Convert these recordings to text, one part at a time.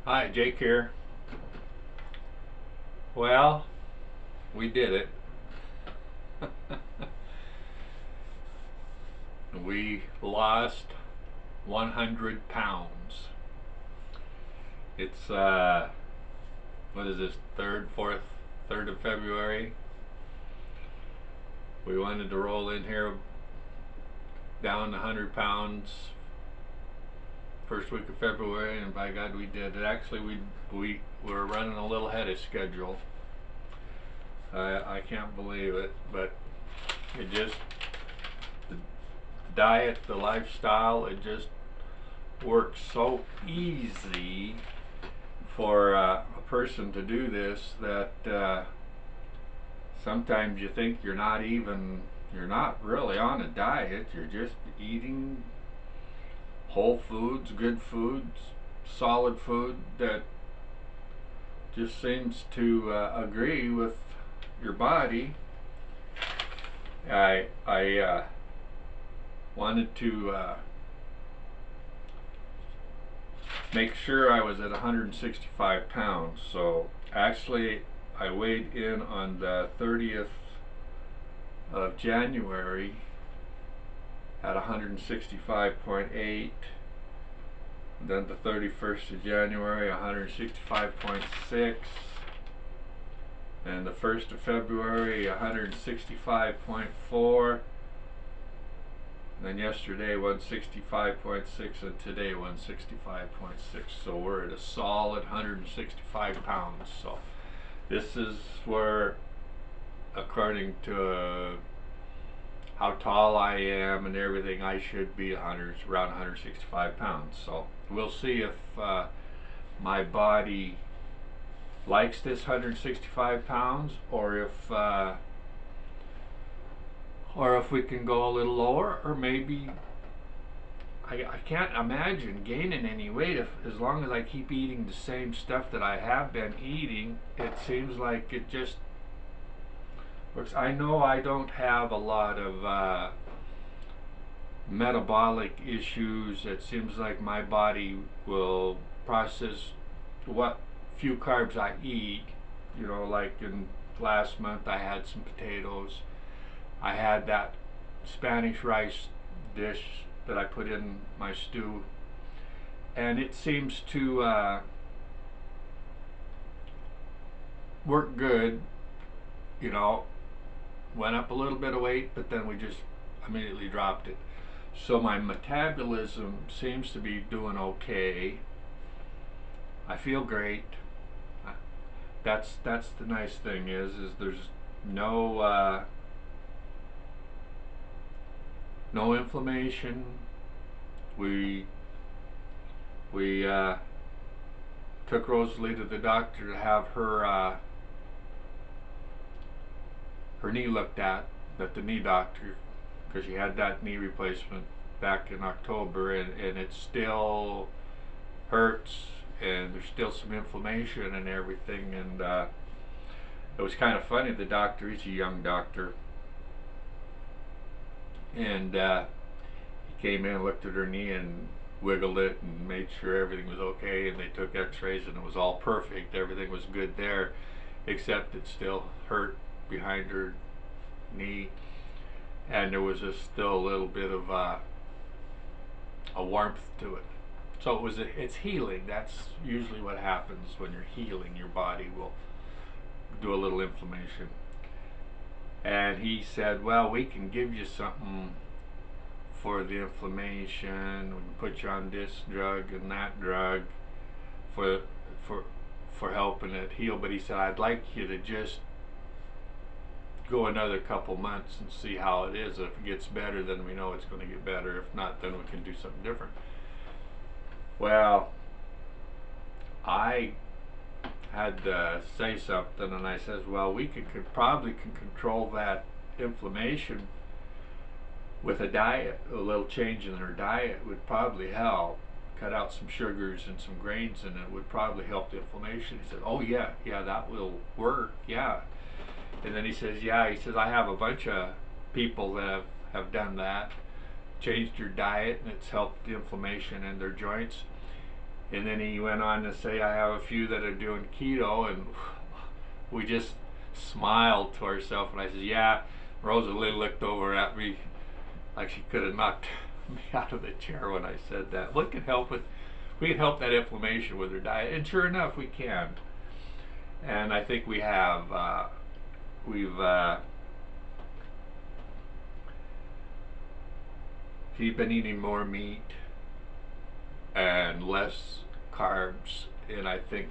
Hi, Jake here. Well, we did it. We lost 100 pounds. It's, what is this, 3rd of February? We wanted to roll in here down 100 pounds first week of February, and by God, we did it. Actually, we were running a little ahead of schedule. I can't believe it, but it just, the diet, the lifestyle, it just works so easy for a person to do this that sometimes you think you're not really on a diet, you're just eating whole foods, good foods, solid food that just seems to agree with your body. I wanted to make sure I was at 165 pounds. So actually, I weighed in on the 30th of January at 165.8. Then the 31st of January, 165.6. And the 1st of February, 165.4. Then yesterday 165.6, and today 165.6. So we're at a solid 165 pounds. So this is where, according to how tall I am and everything, I should be around 165 pounds. So we'll see if my body likes this 165 pounds, or if we can go a little lower, or maybe I can't imagine gaining any weight as long as I keep eating the same stuff that I have been eating. It seems like it just works. I know I don't have a lot of metabolic issues. It seems like my body will process what few carbs I eat. You know, like in last month I had some potatoes. I had that Spanish rice dish that I put in my stew, and it seems to work good. You know, went up a little bit of weight, but then we just immediately dropped it. So my metabolism seems to be doing okay. I feel great. That's the nice thing is there's no inflammation. We took Rosalie to the doctor to have her knee looked at the knee doctor, because she had that knee replacement back in October, and it still hurts, and there's still some inflammation and everything. And it was kind of funny. The doctor, he's a young doctor, and he came in, looked at her knee, and wiggled it and made sure everything was okay. And they took X-rays, and it was all perfect. Everything was good there, except it still hurt behind her knee, and there was still a little bit of a warmth to it. So it's healing. That's usually what happens when you're healing. Your body will do a little inflammation. And he said, well, we can give you something for the inflammation. We can put you on this drug and that drug for for helping it heal. But he said, I'd like you to just go another couple months and see how it is. If it gets better, then we know it's going to get better. If not, then we can do something different. Well, I had to say something, and I says, well, we probably can control that inflammation with a diet. A little change in her diet would probably help. Cut out some sugars and some grains, and it would probably help the inflammation. He said, oh yeah, that will work, yeah. And then he says, I have a bunch of people that have done that, changed your diet, and it's helped the inflammation in their joints. And then he went on to say, I have a few that are doing keto, and we just smiled to ourselves. And I said, yeah. Rosalie looked over at me like she could have knocked me out of the chair when I said that. What can help with? We can help that inflammation with her diet, and sure enough, we can. And I think we have. She's been eating more meat and less carbs, and I think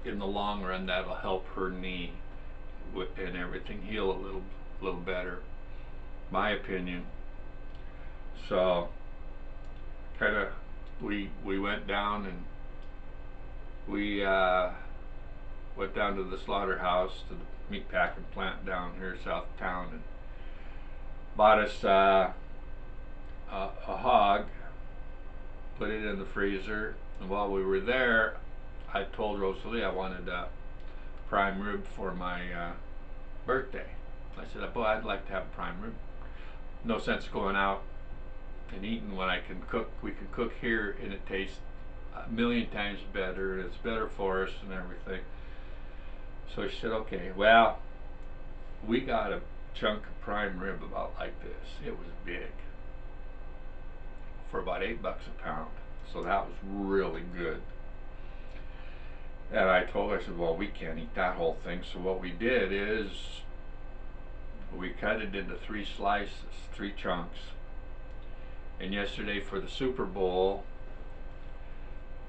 in the long run that'll help her knee and everything heal a little better, my opinion. So kind of we went down and we went down to the slaughterhouse, to the meat packing plant down here south of town, and bought us a hog, put it in the freezer, and while we were there, I told Rosalie I wanted a prime rib for my birthday. I said, boy, I'd like to have a prime rib. No sense going out and eating when I can cook. We can cook here and it tastes a million times better, and it's better for us and everything. So she said, okay. Well, we got a chunk of prime rib about like this. It was big, for about $8 a pound. So that was really good. And I told her, I said, well, we can't eat that whole thing. So what we did is we cut it into 3 slices, 3 chunks. And yesterday for the Super Bowl,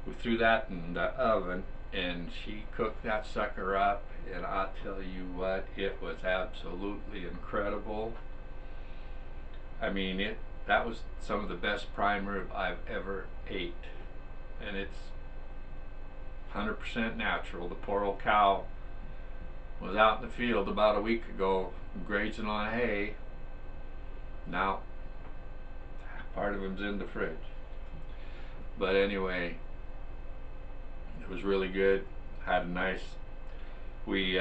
we threw that in the oven, and she cooked that sucker up, and I'll tell you what, it was absolutely incredible. I mean, that was some of the best prime rib I've ever ate, and it's 100% natural. The poor old cow was out in the field about a week ago grazing on hay. Now part of him's in the fridge, but anyway, it was really good. Had a nice, we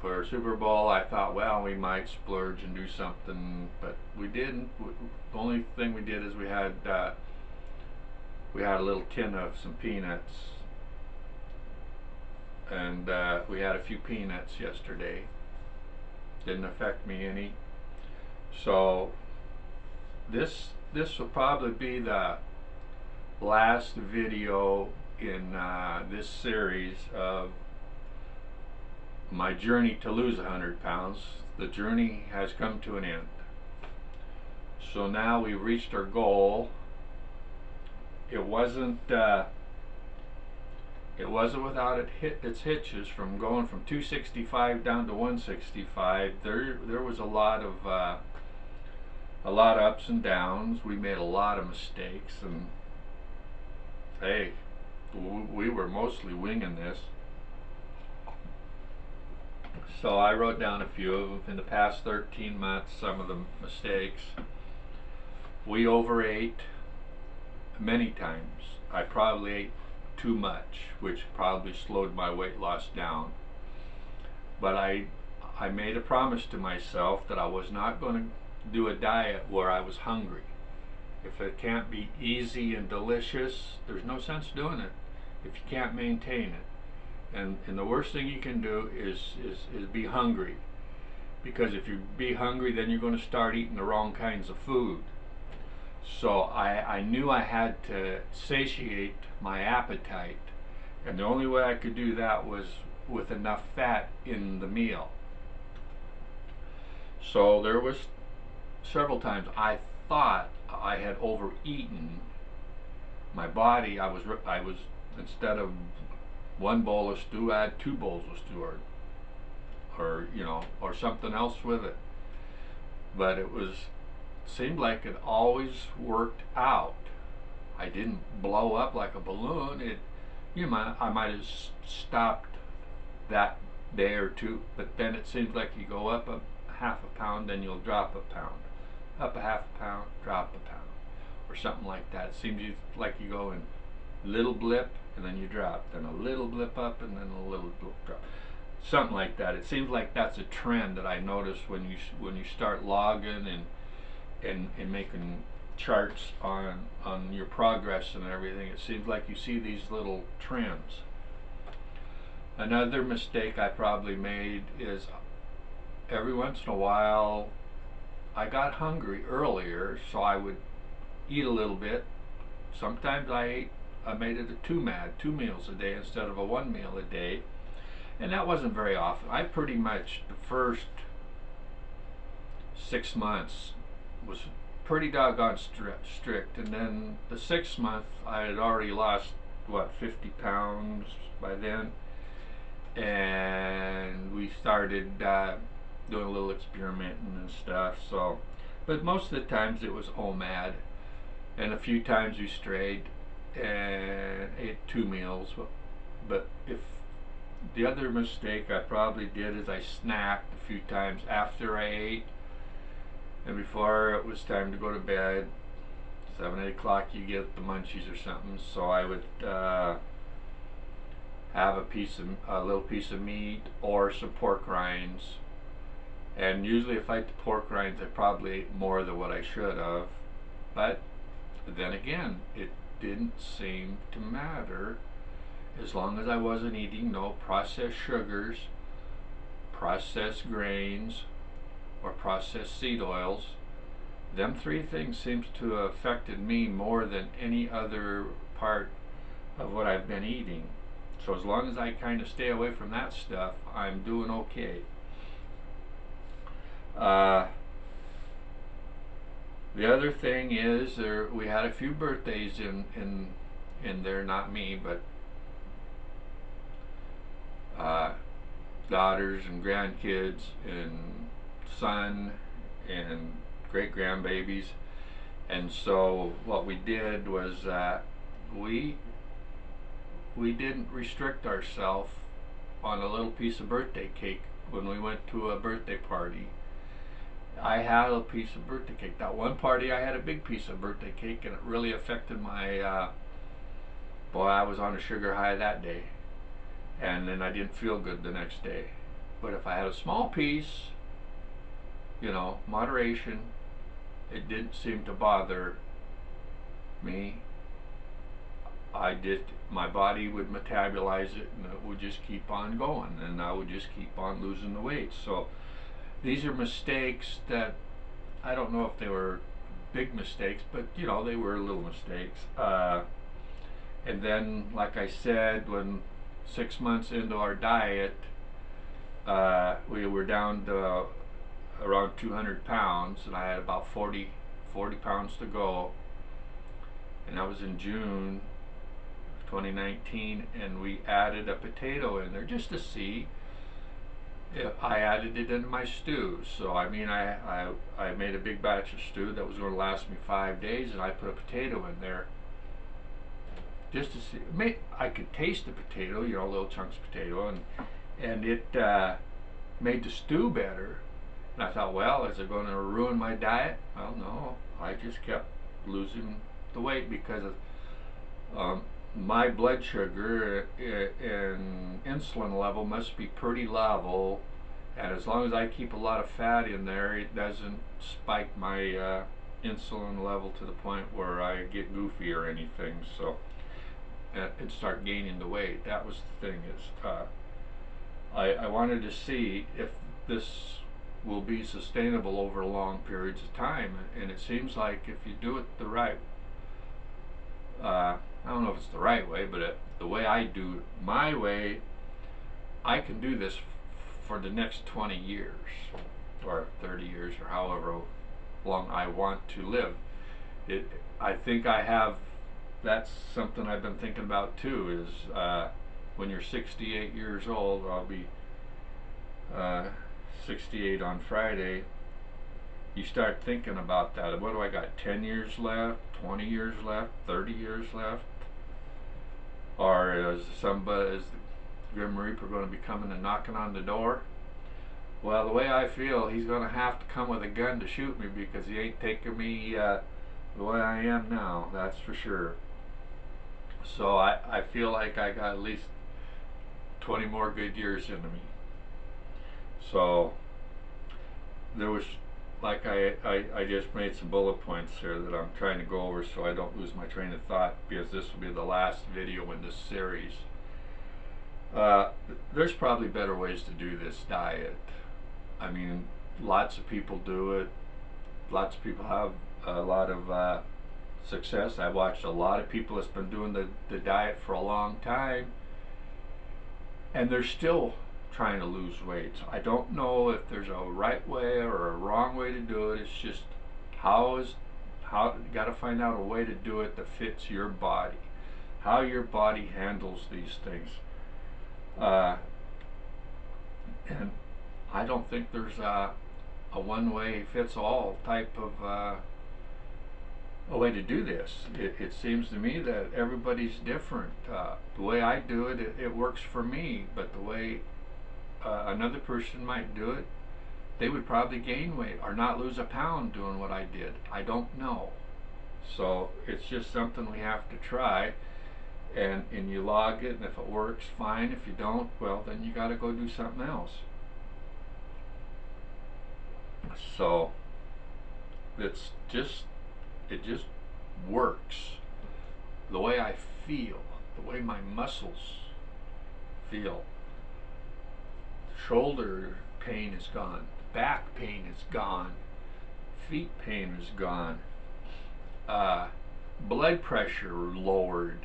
for Super Bowl I thought, well, we might splurge and do something, but we didn't. The only thing we did is we had a little tin of some peanuts, and we had a few peanuts yesterday. Didn't affect me any. So this will probably be the last video in this series of my journey to lose 100 pounds. The journey has come to an end. So now we've reached our goal. It wasn't without its hitches. From going from 265 down to 165, there was a lot of ups and downs. We made a lot of mistakes, and hey, we were mostly winging this. So I wrote down a few of them. In the past 13 months, some of the mistakes. We overate many times. I probably ate too much, which probably slowed my weight loss down. But I made a promise to myself that I was not going to do a diet where I was hungry. If it can't be easy and delicious, there's no sense doing it if you can't maintain it. And the worst thing you can do is be hungry, because if you be hungry, then you're going to start eating the wrong kinds of food. So I knew I had to satiate my appetite, and the only way I could do that was with enough fat in the meal. So there was several times I thought I had overeaten my body. I was instead of 1 bowl of stew, I had 2 bowls of stew, or something else with it. But it seemed like it always worked out. I didn't blow up like a balloon. I might have stopped that day or two, but then it seems like you go up a half a pound, then you'll drop a pound, up a half a pound, drop a pound, or something like that. It seems like you go in little blip and then you drop, then a little blip up and then a little blip drop, something like that. It seems like that's a trend that I notice when you start logging and making charts on your progress and everything, it seems like you see these little trends. Another mistake I probably made is every once in a while I got hungry earlier, so I would eat a little bit. Sometimes I made it a two meals a day instead of a one meal a day, and that wasn't very often. I pretty much the first 6 months was pretty doggone strict, and then the 6th month I had already lost 50 pounds by then, and we started doing a little experimenting and stuff. So, but most of the times it was OMAD, and a few times we strayed and ate two meals. But if the other mistake I probably did is I snacked a few times after I ate and before it was time to go to bed. 7, 8 o'clock you get the munchies or something, so I would have a little piece of meat or some pork rinds. And usually if I ate the pork rinds I probably ate more than what I should have. But then again, it didn't seem to matter as long as I wasn't eating no processed sugars, processed grains, or processed seed oils. Them three things seems to have affected me more than any other part of what I've been eating. So as long as I kind of stay away from that stuff, I'm doing okay. The other thing is we had a few birthdays in there, not me, but daughters and grandkids and son and great grandbabies. And so what we did was we didn't restrict ourselves on a little piece of birthday cake when we went to a birthday party. I had a piece of birthday cake. That one party I had a big piece of birthday cake, and it really affected my boy, I was on a sugar high that day, and then I didn't feel good the next day. But if I had a small piece, moderation, it didn't seem to bother me. My body would metabolize it, and it would just keep on going, and I would just keep on losing the weight. So these are mistakes that I don't know if they were big mistakes, but they were little mistakes. And then, like I said, when 6 months into our diet, we were down to around 200 pounds, and I had about 40 pounds to go. And that was in June 2019, and we added a potato in there just to see if I added it into my stew. So I made a big batch of stew that was going to last me 5 days, and I put a potato in there just to see. I could taste the potato, little chunks of potato, and it made the stew better. And I thought, well, is it going to ruin my diet? Well, no. I just kept losing the weight because of my blood sugar and insulin level must be pretty level, and as long as I keep a lot of fat in there, it doesn't spike my insulin level to the point where I get goofy or anything. So and start gaining the weight. That was the thing, is I wanted to see if this will be sustainable over long periods of time, and it seems like if you do it the right I don't know if it's the right way, but the way I do my way, I can do this for the next 20 years or 30 years or however long I want to live. I think I have. That's something I've been thinking about too. Is when you're 68 years old, I'll be 68 on Friday. You start thinking about that. What do I got? 10 years left, 20 years left, 30 years left? Or is the Grim Reaper going to be coming and knocking on the door? Well, the way I feel, he's going to have to come with a gun to shoot me, because he ain't taking me the way I am now, that's for sure. So I feel like I got at least 20 more good years into me. So there was like I just made some bullet points here that I'm trying to go over so I don't lose my train of thought, because this will be the last video in this series. Uh, there's probably better ways to do this diet. I mean, lots of people do it. Lots of people have a lot of success. I've watched a lot of people that's been doing the diet for a long time, and they're still trying to lose weight. So I don't know if there's a right way or a wrong way to do it. It's just how you got to find out a way to do it that fits your body, how your body handles these things. And I don't think there's a one way fits all type of a way to do this. It seems to me that everybody's different. The way I do it, it works for me, but the way another person might do it, they would probably gain weight or not lose a pound doing what I did. I don't know. So it's just something we have to try, and you log it, and if it works, fine. If you don't, well, then you got to go do something else. So it just works. The way I feel, the way my muscles feel. Shoulder pain is gone, back pain is gone, feet pain is gone, blood pressure lowered.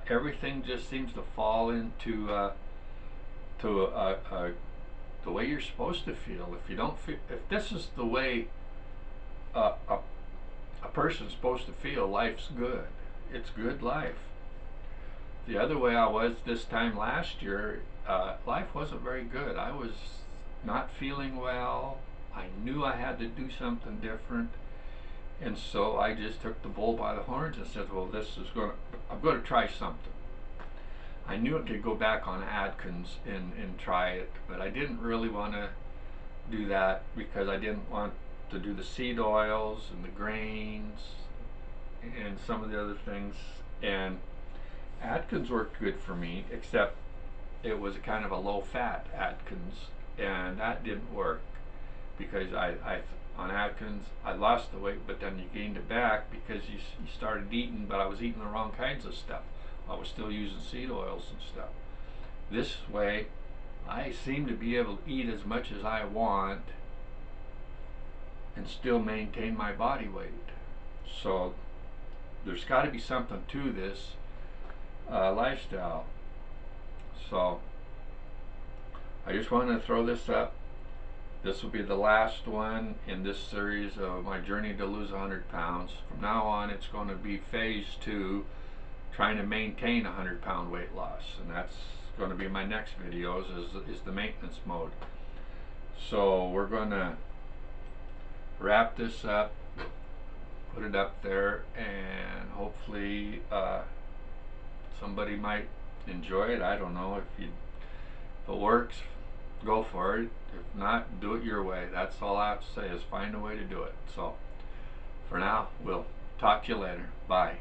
Everything just seems to fall into the way you're supposed to feel. If you don't feel, if this is the way a person's supposed to feel, life's good. It's good life. The other way I was this time last year, life wasn't very good. I was not feeling well. I knew I had to do something different, and so I just took the bull by the horns and said, "Well, I'm going to try something." I knew I could go back on Atkins and try it, but I didn't really want to do that because I didn't want to do the seed oils and the grains and some of the other things. And Atkins worked good for me, except it was a kind of a low-fat Atkins, and that didn't work because I on Atkins I lost the weight, but then you gained it back because you started eating, but I was eating the wrong kinds of stuff. I was still using seed oils and stuff. This way, I seem to be able to eat as much as I want and still maintain my body weight. So there's got to be something to this lifestyle. So I just want to throw this up. This will be the last one in this series of my journey to lose 100 pounds. From now on, it's going to be phase 2, trying to maintain a 100-pound weight loss, and that's going to be my next videos is the maintenance mode. So we're going to wrap this up, put it up there, and hopefully somebody might enjoy it. I don't know if it works, go for it. If not, do it your way. That's all I have to say is find a way to do it. So for now, we'll talk to you later. Bye.